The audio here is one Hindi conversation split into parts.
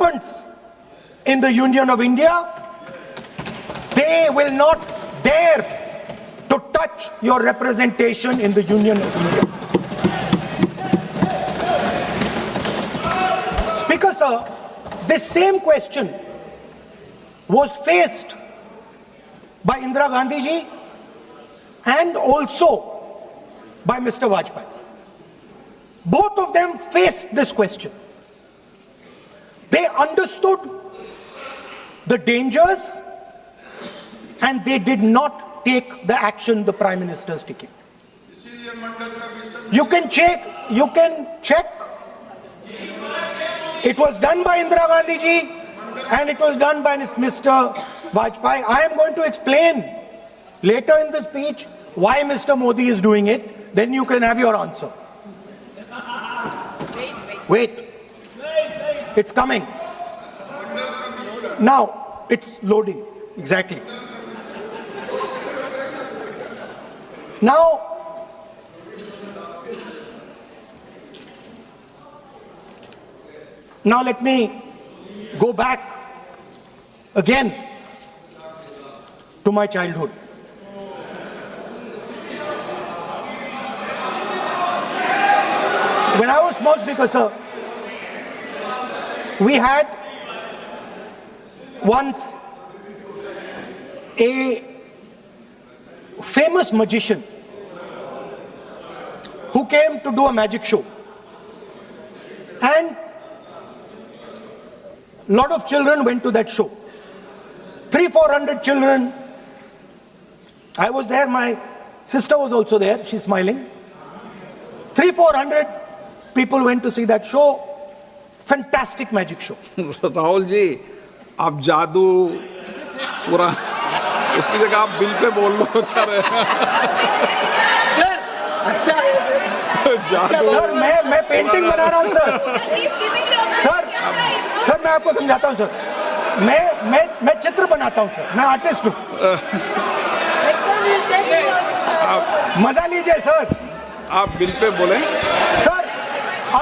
elephants in the Union of India. They will not dare to touch your representation in the Union of India. Speaker sir, this same question was faced by Indira Gandhi ji and also by Mr. Vajpayee. Both of them faced this question. They understood the dangers and they did not take the action the Prime Minister is taking. You can check. It was done by Indira Gandhi ji and it was done by Mr. Vajpayee. I am going to explain later in the speech why Mr. Modi is doing it. Then you can have your answer. Wait. It's coming. Now, it's loading. Exactly. Now, let me go back again to my childhood. When I was small, Speaker sir, we had once a famous magician who came to do a magic show, and a lot of children went to that show. 300-400 children. I was there, my sister was also there, she's smiling. 300-400 people went to see that show. Fantastic magic show. Rahul ji, आप जादू पूरा उसकी जगह आप बिल पे बोल लो, अच्छा रहेगा। सर, अच्छा जादू। सर, मैं पेंटिंग बना रहा हूँ सर। सर, मैं आपको समझाता हूँ सर। मैं चित्र बनाता हूँ सर। मैं आर्टिस्ट हूँ। मजा लीजिए सर। आप बिल पे बोले। सर,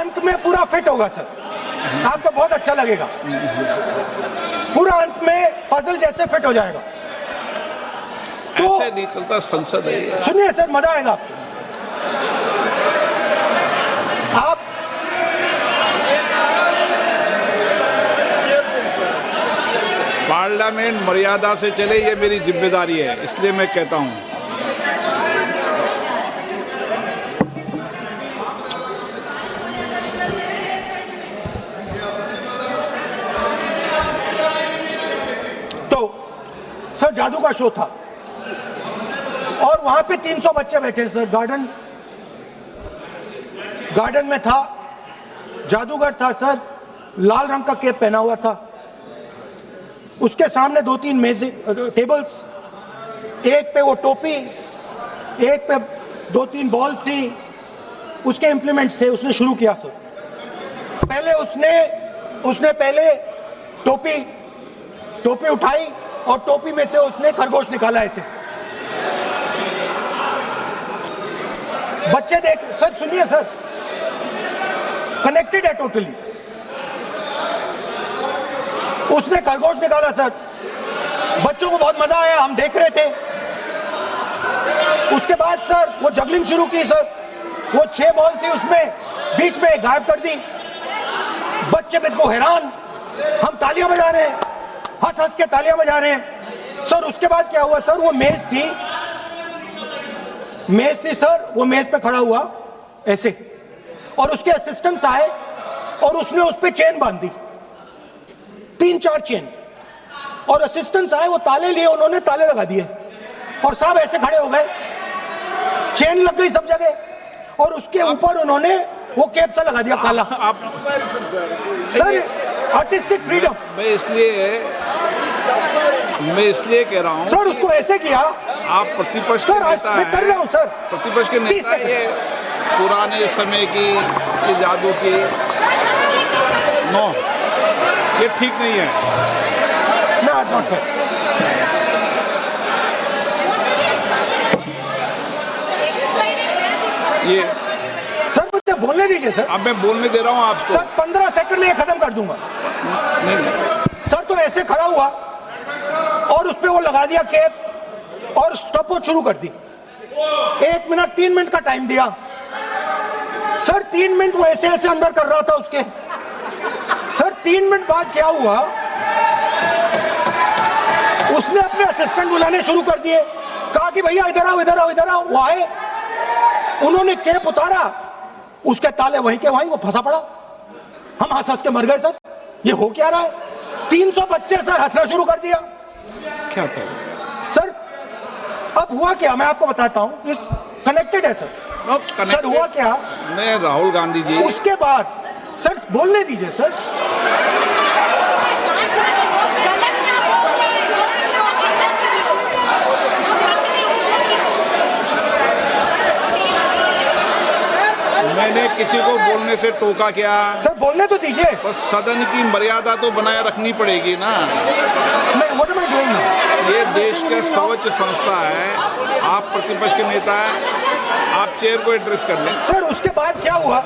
अंत में पूरा फिट होगा सर। आपको बहुत अच्छा लगेगा। पूरा अंत में पजल जैसे फिट हो जाएगा। तो ऐसे नहीं चलता, संसद है। सुनिए सर, मजा आएगा आपको। पार्लियामेंट मर्यादा से चले, ये मेरी जिम्मेदारी है, इसलिए मैं कहता हूं। सर, जादू का शो था और वहां पे 300 बच्चे बैठे सर। गार्डन में था, जादूगर था सर, लाल रंग का कैप पहना हुआ था। उसके सामने 2-3 मेजें, टेबल्स, एक पे वो टोपी, एक पे 2-3 बॉल थी, उसके इंप्लीमेंट्स थे। उसने शुरू किया सर। पहले उसने पहले टोपी उठाई और टोपी में से उसने खरगोश निकाला ऐसे। बच्चे देख, सर सुनिए सर, कनेक्टेड है टोटली। उसने खरगोश निकाला सर, बच्चों को बहुत मजा आया, हम देख रहे थे। उसके बाद सर वो जगलिंग शुरू की सर। वो 6 बॉल थी, उसमें बीच में गायब कर दी। बच्चे बिल्कुल हैरान, हम तालियां बजा रहे हैं, हंस हंस के तालियां बजा रहे हैं सर। उसके बाद क्या हुआ सर, वो मेज थी सर, वो मेज पे खड़ा हुआ ऐसे, और उसके असिस्टेंट्स आए और उसने उस पे चेन बांध दी, 3-4 चेन। और असिस्टेंट्स आए, वो ताले लिए, उन्होंने ताले लगा दिए और साहब ऐसे खड़े हो गए। चेन लग गई सब जगह और उसके ऊपर उन्होंने वो कैप सा लगा दिया काला। आप सर, आर्टिस्टिक फ्रीडम। मैं इसलिए कह रहा हूँ सर, उसको ऐसे किया। आप प्रतिपक्ष सर, आज मैं कर रहा हूँ सर। प्रतिपक्ष के नेता, ये पुराने समय की ये जादू की नो, ये ठीक नहीं है। Not fair. ये सर, मुझे बोलने दीजिए सर। अब मैं बोलने दे रहा हूँ आपको। सर, 15 सेकंड सर मैं ये खत्म कर दूंगा। सर तो ऐसे खड़ा हुआ और उस पे वो लगा दिया कैप और स्टॉपवॉच शुरू कर दी। 1 मिनट 3 मिनट का टाइम दिया। सर 3 मिनट वो ऐसे ऐसे अंदर कर रहा था उसके। सर 3 मिनट बाद क्या हुआ, उसने अपने असिस्टेंट बुलाने शुरू कर दिए। कहा कि भैया इधर आओ इधर आओ इधर आओ। वो आए, उन्होंने कैप उतारा, उसके ताले वहीं के वहीं वो फंसा पड़ा। हम हंस हंस के मर गए। सर ये हो क्या रहा है? 300 बच्चे सर हंसना शुरू कर दिया। क्या था सर अब हुआ क्या मैं आपको बताता हूं, इस कनेक्टेड है सर। सर हुआ क्या, मैं राहुल गांधी जी, उसके बाद सर बोलने दीजिए सर। मैंने किसी को बोलने से टोका क्या? सर बोलने तो दीजिए। बस सदन की मर्यादा तो बनाए रखनी पड़ेगी ना। What am I doing now? ये देश का सर्वोच्च संस्था है, आप प्रतिपक्ष के नेता हैं, आप चेयर को एड्रेस कर लें। सर उसके बाद क्या हुआ,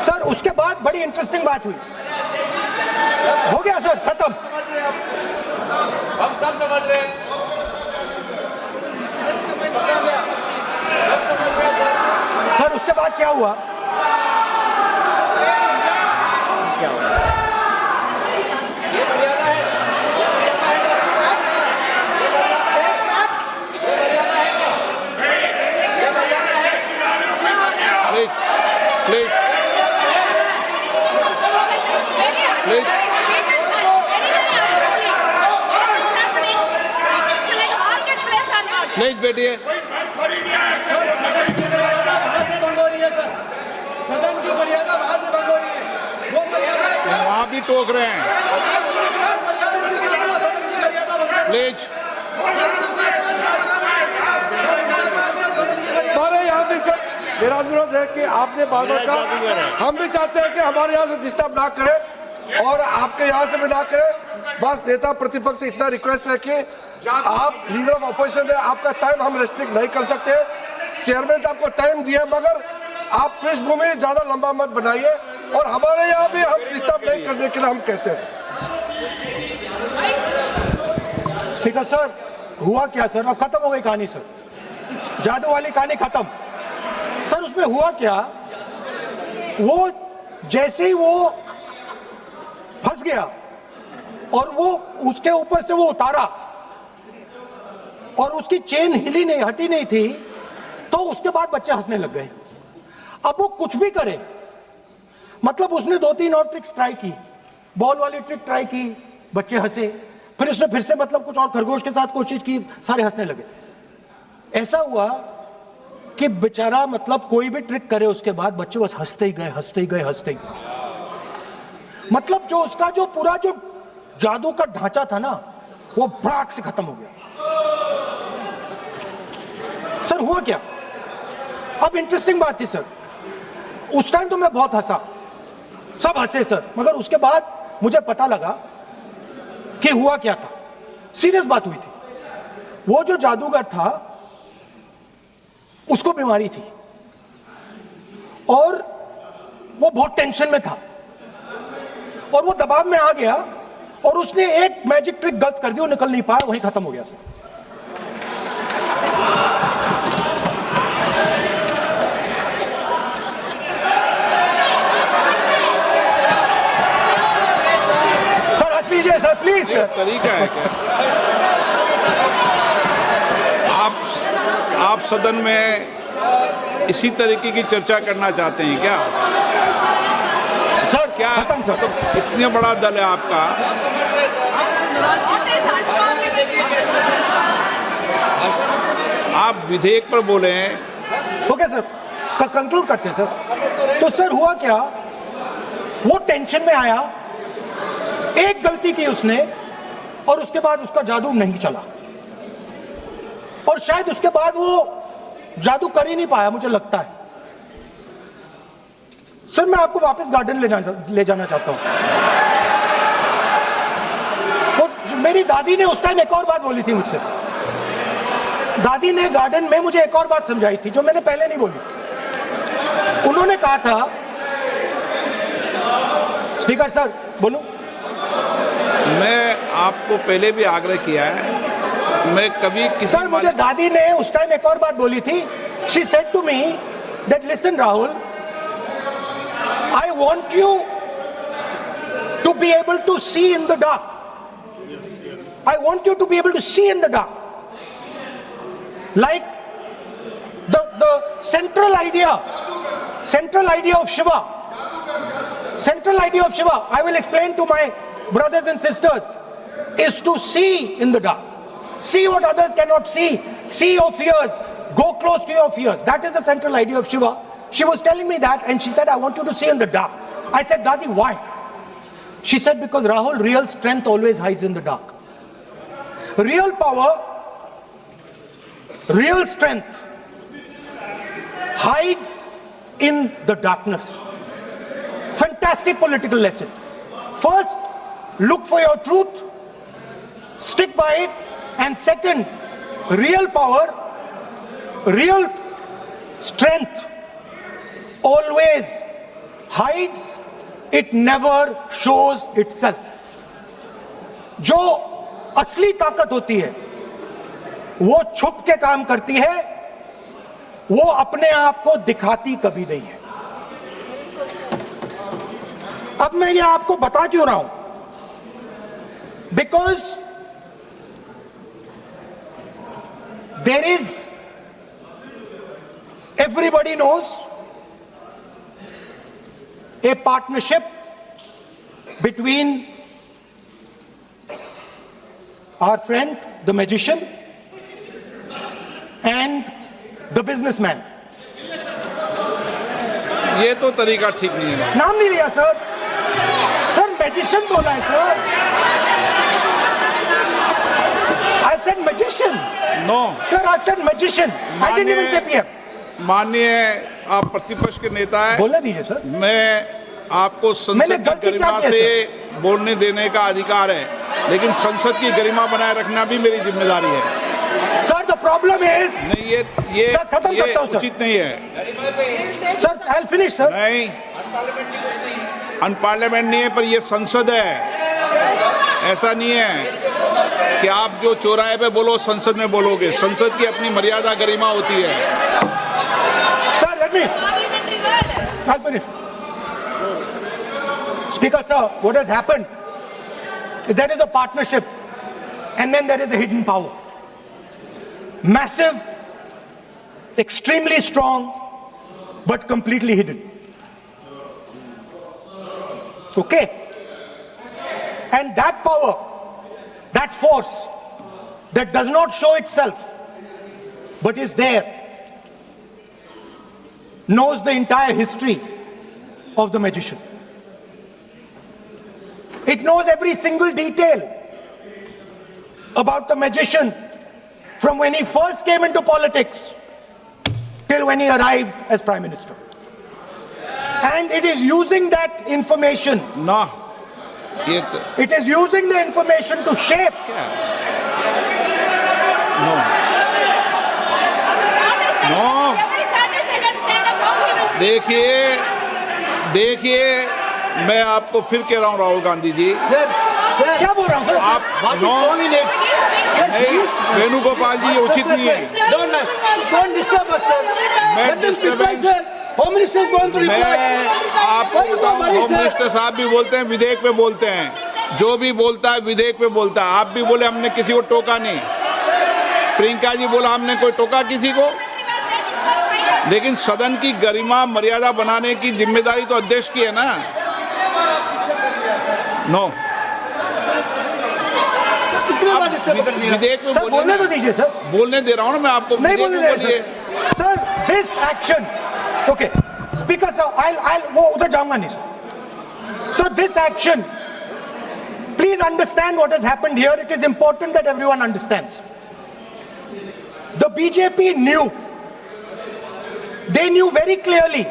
सर उसके बाद बड़ी इंटरेस्टिंग बात हुई। हो गया सर खत्म। हम सब समझ रहे हैं। सर उसके बाद क्या हुआ, ये मर्यादा है। प्लीज प्लीज प्लीज प्लीज बैठिए। सर सदन की मर्यादा वहां से भंग हो रही है। सर सदन की मर्यादा वहां से भंग हो रही है। वो मर्यादा वहाँ भी टोक रहे हैं। प्लीज हमारे यहाँ से सर मेरा अनुरोध है कि आपने बार बार कहा, हम भी चाहते हैं कि हमारे यहाँ से डिस्टर्ब ना करें और आपके यहाँ से भी ना करें। बस नेता प्रतिपक्ष से इतना रिक्वेस्ट है कि आप लीडर ऑफ अपोजिशन है, आपका टाइम हम रेस्ट्रिक्ट नहीं कर सकते। चेयरमैन साहब को टाइम दिया, मगर आप पृष्ठभूमि ज्यादा लंबा मत बनाइए और हमारे यहाँ भी हम डिस्टर्ब नहीं करने के लिए हम कहते हैं। स्पीकर सर हुआ क्या सर, अब खत्म हो गई कहानी सर, जादू वाली कहानी खत्म। सर उसमें हुआ क्या, वो जैसे ही वो फंस गया और वो उसके ऊपर से वो उतारा और उसकी चेन हिली नहीं, हटी नहीं थी, तो उसके बाद बच्चे हंसने लग गए। अब वो कुछ भी करे, मतलब उसने 2-3 और ट्रिक्स ट्राई की, बॉल वाली ट्रिक ट्राई की, बच्चे हंसे, फिर उसने फिर से मतलब कुछ और खरगोश के साथ कोशिश की, सारे हंसने लगे। ऐसा हुआ कि बेचारा मतलब कोई भी ट्रिक करे उसके बाद बच्चे बस हंसते ही गए हंसते ही गए हंसते ही गए। मतलब जो उसका जो पूरा जो जादू का ढांचा था ना, वो भड़ाक से खत्म हो गया। सर हुआ क्या, अब इंटरेस्टिंग बात थी सर, उस टाइम तो मैं बहुत हंसा, सब हंसे सर, मगर उसके बाद मुझे पता लगा कि हुआ क्या था। सीरियस बात हुई थी। वो जो जादूगर था उसको बीमारी थी और वो बहुत टेंशन में था और वो दबाव में आ गया और उसने एक मैजिक ट्रिक गलत कर दी, वो निकल नहीं पाया, वहीं खत्म हो गया सर। सर हंस लीजिए सर प्लीज ये सर। तरीका है क्या? आप सदन में इसी तरीके की चर्चा करना चाहते हैं क्या? सर क्या खत्म सर। मतलब इतने बड़ा दल है आपका, आप विधेयक पर बोले हैं। ओके सर, कंक्लूड करते हैं सर। तो सर हुआ क्या, वो टेंशन में आया, एक गलती की उसने और उसके बाद उसका जादू नहीं चला और शायद उसके बाद वो जादू कर ही नहीं पाया, मुझे लगता है। सर मैं आपको वापस गार्डन ले जाना चाहता हूं। वो मेरी दादी ने उस टाइम एक और बात बोली थी मुझसे। दादी ने गार्डन में मुझे एक और बात समझाई थी जो मैंने पहले नहीं बोली। उन्होंने कहा था स्पीकर सर बोलूं? मैं आपको पहले भी आग्रह किया है, मैं कभी किसी सर मुझे दादी ने उस टाइम एक और बात बोली थी. She said to me that listen Rahul, I want you to be able to see in the dark. I want you to be able to see in the dark. Like the central idea of Shiva. Central idea of Shiva, I will explain to my brothers and sisters, is to see in the dark. See what others cannot see. See your fears. Go close to your fears. That is the central idea of Shiva. She was telling me that and she said, I want you to see in the dark. I said, Dadi, why? She said, because Rahul, real strength always hides in the dark. Real power, real strength hides in the darkness. Fantastic political lesson. First, look for your truth, stick by it, and second, real power, real strength always hides, it never shows itself. जो असली ताकत होती है वो छुप के काम करती है, वो अपने आप को दिखाती कभी नहीं है. अब मैं ये आपको बता क्यों रहा हूं? Because there is, everybody knows, a partnership between our friend, the magician, and the businessman. ये तो तरीका ठीक नहीं है. नाम नहीं लिया सर. सर मैजिशियन बोला है sir. I've said magician. No. Sir, I've said magician. I didn't even say PM. माननीय आप प्रतिपक्ष के नेता है, बोलने दीजिए सर. मैं आपको मैंने संसद की गलती क्या गरिमा की है, से बोलने देने का अधिकार है, लेकिन संसद की गरिमा बनाए रखना भी मेरी जिम्मेदारी है. Sir, the problem is. नहीं, ये सर, खत्म करता हूं, सर. उचित नहीं है. Sir, I'll finish, sir. नहीं, अनपार्लियामेंट नहीं है, पर ये संसद है. ऐसा नहीं है कि आप जो चौराहे पे बोलो संसद में बोलोगे. संसद की अपनी मर्यादा गरिमा होती है. Sir, let me. I'll finish. Speaker, sir, what has happened? There is a partnership, and then there is a hidden power. Massive, extremely strong, but completely hidden. Okay? And that power, that force, that does not show itself, but is there, knows the entire history of the magician. It knows every single detail about the magician from when he first came into politics till when he arrived as Prime Minister. And it is using that information, ना, ये तो it is using the information to shape. क्या है? No, no. देखिए, मैं आपको फिर कह रहा हूँ राहुल गांधी जी, क्या बोल रहा हूँ सर? आप नो, नहीं, वेणुगोपाल जी, ये उचित नहीं है. Don't disturb us, sir. Let them speak, sir. Home Minister is going to reply. मैं आपको Why you बताऊं, worry, होम sir? मिनिस्टर साहब भी बोलते हैं, विधेयक पे बोलते हैं. जो भी बोलता है विधेयक पे बोलता है. आप भी बोले हमने किसी को टोका नहीं. प्रियंका जी बोला हमने कोई टोका किसी को. लेकिन सदन की गरिमा मर्यादा बनाने की जिम्मेदारी तो अध्यक्ष की है ना. नो, कितने बार disturb कर दिया? विधेयक में सर बोलने तो दीजिए सर. बोलने दे रहा हूँ ना मैं आपको. नहीं विधेयक बोलने में दे रहे बोलिए. Sir. Sir, this action, okay, Speaker sir, I'll वो उधर जाऊंगा नहीं sir. So this action, please understand what has happened here. It is important that everyone understands. The BJP knew, they knew very clearly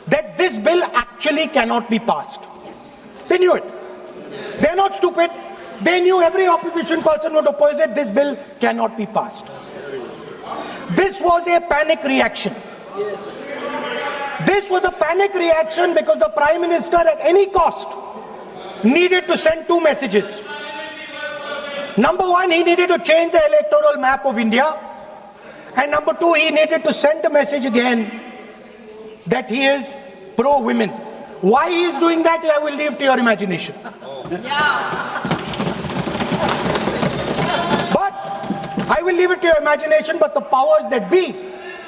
that this bill actually cannot be passed. They knew it. They're not stupid. They knew every opposition person would oppose it. This bill cannot be passed. This was a panic reaction. This was a panic reaction because the Prime Minister at any cost needed to send two messages. Number one, he needed to change the electoral map of India. And number two, he needed to send a message again that he is pro-women. Why he is doing that, I will leave to your imagination. But I will leave it to your imagination, but the powers that be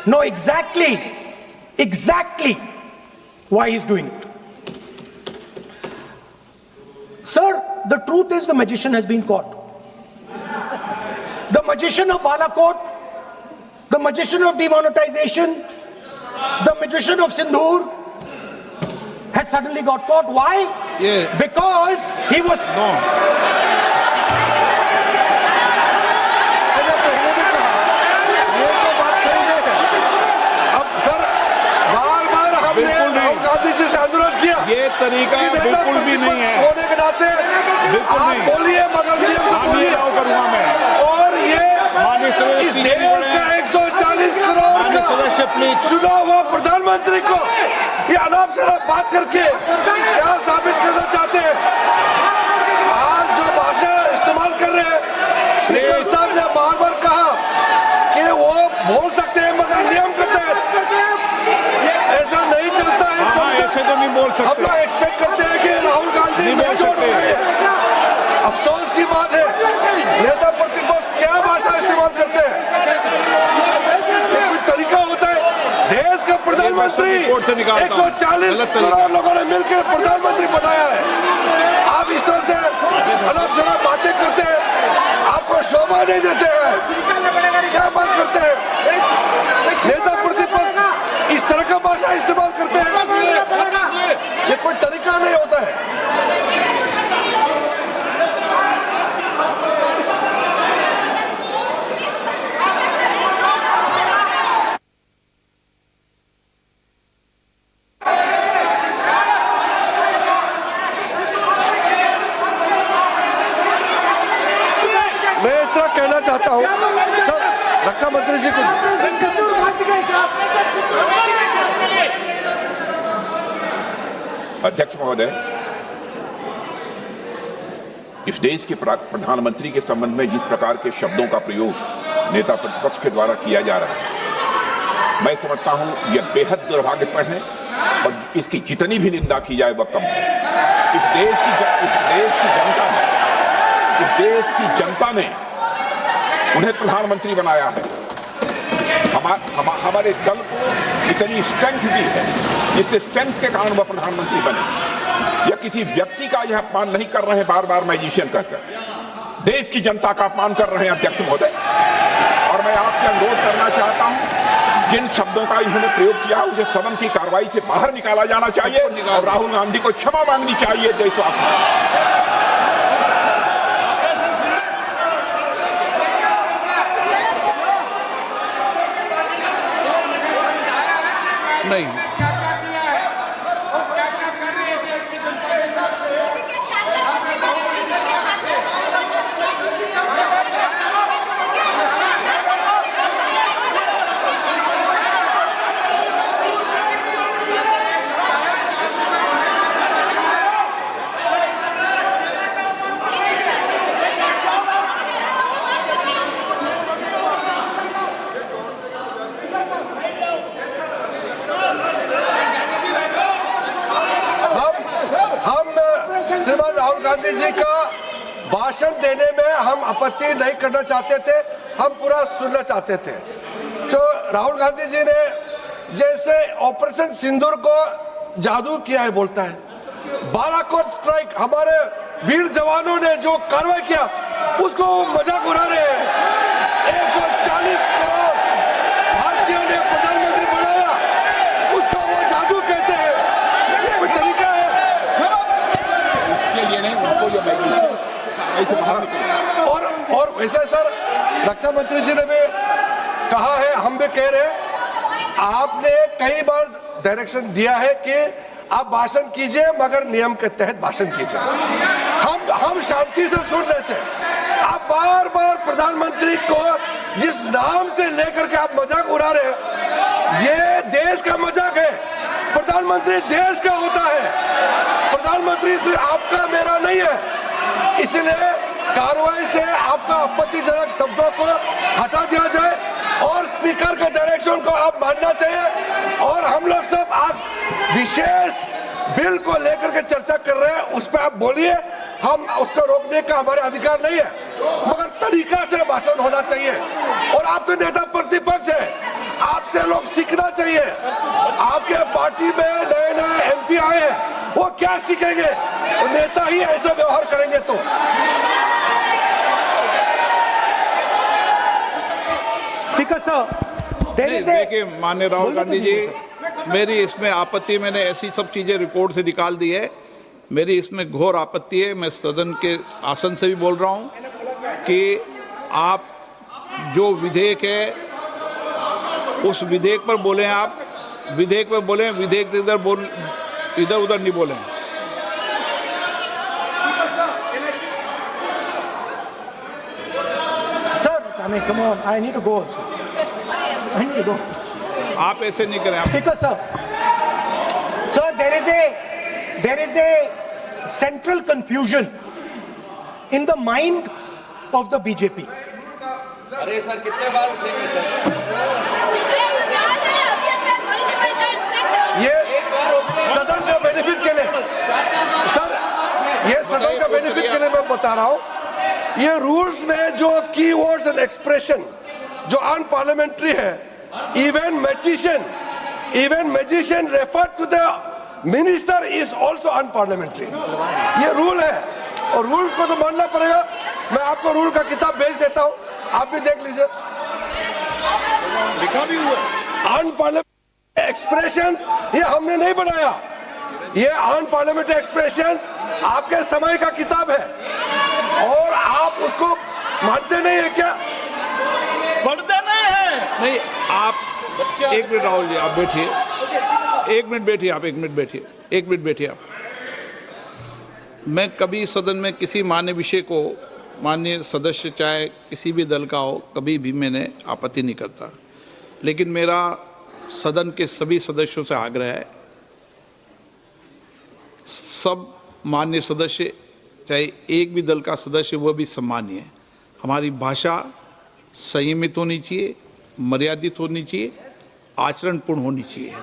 know exactly why he's doing it. Sir, the truth is the magician has been caught. The magician of Balakot, the magician of demonetization, the magician of Sindhur has suddenly got caught. Why? Yeah. Because he was... No. ये तो बात सही है। अब सर बार-बार हमने बिल्कुल नहीं। राहुल गांधी जी से अनुरोध किया ये तरीका कि नेता बिल्कुल भी नहीं है। होने के नाते बिल्कुल आप नहीं। बोलिए मगर नियम से आप बोलिए। ये करूंगा मैं। और ये माननीय सदस्य इस प्लीज देश का 140 करोड़ माननीय सदस्य का प्लीज। चुना हुआ प्रधानमंत्री को ये अनाप शराब बात करके क्या साबित करना चाहते हैं? आज जो भाषा इस्तेमाल कर रहे हैं, स्पीकर साहब ने बार-बार कहा कि वो बोल सकते हैं मगर नियम के तहत ऐसा नहीं चलता है। हाँ, ऐसे तो नहीं बोल हम सकते। लोग एक्सपेक्ट करते हैं कि राहुल गांधी नहीं बोल मेच्योर हो सकते। गए हैं। अफसोस की बात है नेता प्रतिपक्ष क्या भाषा इस्तेमाल करते हैं। कोई तरीका होता है। देश का प्रधानमंत्री रिपोर्ट से निकालता हूं। 140 गलत तरीका। करोड़ लोगों ने मिलकर प्रधानमंत्री बनाया है। आप इस तरह से अनाप शराब बातें करते हैं, आपको शोभा नहीं देते हैं। क्या बात करते हैं? नेता प्रतिपक्ष इस तरह का भाषा इस्तेमाल करते हैं, ये कोई तरीका नहीं होता है। मैं इतना कहना चाहता हूँ सर, रक्षा मंत्री जी कुछ अध्यक्ष महोदय, इस देश के प्रधानमंत्री के संबंध में जिस प्रकार के शब्दों का प्रयोग नेता प्रतिपक्ष के द्वारा किया जा रहा है, मैं समझता हूं यह बेहद दुर्भाग्यपूर्ण है और इसकी जितनी भी निंदा की जाए वह कम है। इस देश की जनता ने उन्हें प्रधानमंत्री बनाया है। हमारे दल को इतनी स्ट्रेंथ दी है, जिससे स्ट्रेंथ के कारण वह प्रधानमंत्री बने। यह किसी व्यक्ति का यह अपमान नहीं कर रहे हैं बार बार मैजिशियन कहकर, देश की जनता का अपमान कर रहे हैं अध्यक्ष महोदय। और मैं आपसे अनुरोध करना चाहता हूं, जिन शब्दों का इन्होंने प्रयोग किया उसे सदन की कार्रवाई से बाहर निकाला जाना चाहिए और राहुल गांधी को क्षमा मांगनी चाहिए देशवासियों। नहीं। श्रीमान राहुल गांधी जी का भाषण देने में हम आपत्ति नहीं करना चाहते थे, हम पूरा सुनना चाहते थे। जो राहुल गांधी जी ने जैसे ऑपरेशन सिंदूर को जादू किया है बोलता है, बालाकोट स्ट्राइक हमारे वीर जवानों ने जो कार्रवाई किया उसको मजाक उड़ा रहे हैं। 140 करोड़ भारतीयों ने प्रधानमंत्री बनाया, उसको वो जादू कहते हैं। ये कोई तरीका है? और वैसे सर रक्षा मंत्री जी ने भी कहा है, हम भी कह रहे हैं, आपने कई बार डायरेक्शन दिया है कि आप भाषण कीजिए मगर नियम के तहत भाषण कीजिए। हम शांति से सुन रहे थे, आप बार बार प्रधानमंत्री को जिस नाम से लेकर के आप मजाक उड़ा रहे हैं, ये देश का मजाक है। प्रधानमंत्री देश का होता है, प्रधानमंत्री सिर्फ आपका मेरा नहीं है। इसलिए कार्रवाई से आपका आपत्तिजनक शब्दों को हटा दिया जाए और स्पीकर के डायरेक्शन को आप मानना चाहिए। और हम लोग सब आज विशेष बिल को लेकर के चर्चा कर रहे हैं, उस पर आप बोलिए, हम उसको रोकने का हमारे अधिकार नहीं है, मगर तरीका से भाषण होना चाहिए। और आप तो नेता प्रतिपक्ष है, आपसे लोग सीखना चाहिए। आपके पार्टी में नए नए एमपी आए हैं, वो क्या सीखेंगे? तो नेता ही ऐसा व्यवहार करेंगे तो। Speaker sir, there नहीं, is a देखिए माननीय राहुल बोलने गांधी तो जी, दीजिए मेरी इसमें आपत्ति, मैंने ऐसी सब चीजें रिकॉर्ड से निकाल दी है। मेरी इसमें घोर आपत्ति है। मैं सदन के आसन से भी बोल रहा हूं कि आप जो विधेयक है उस विधेयक पर बोले, आप विधेयक पर बोले, विधेयक से इधर उधर नहीं बोले। Sir, I mean, come on, I need to go also. I need to go. आप ऐसे नहीं करें। आप Speaker sir, sir, there is a central confusion in the mind of the BJP. अरे सर कितने बार उठेंगे सर? ये सदन का बेनिफिट के लिए सर, ये सदन का बेनिफिट के लिए मैं बता रहा हूँ, ये रूल्स में जो की वर्ड्स एंड एक्सप्रेशन जो अनपार्लियामेंट्री है, even magician refer to the minister is also unparliamentary. ये रूल है और रूल्स को तो मानना पड़ेगा। मैं आपको रूल का किताब भेज देता हूँ, आप भी देख लीजिए। लिखा भी हुआ अनपार्लियामेंट्री एक्सप्रेशन ये हमने नहीं बनाया, ये अनपार्लियामेंट्री एक्सप्रेशन आपके समय का किताब है और आप उसको मानते नहीं है क्या? पढ़ते नहीं है। नहीं। आप एक मिनट राहुल जी, आप बैठिए, एक मिनट बैठिए, आप एक मिनट बैठिए, एक मिनट बैठिए आप। मैं कभी सदन में किसी मान्य विषय को, माननीय सदस्य चाहे किसी भी दल का हो, कभी भी मैंने आपत्ति नहीं करता। लेकिन मेरा सदन के सभी सदस्यों से आग्रह है, सब माननीय सदस्य, चाहे एक भी दल का सदस्य, वह भी सम्मानीय है। हमारी भाषा संयमित होनी चाहिए, मर्यादित होनी चाहिए, आचरणपूर्ण होनी चाहिए।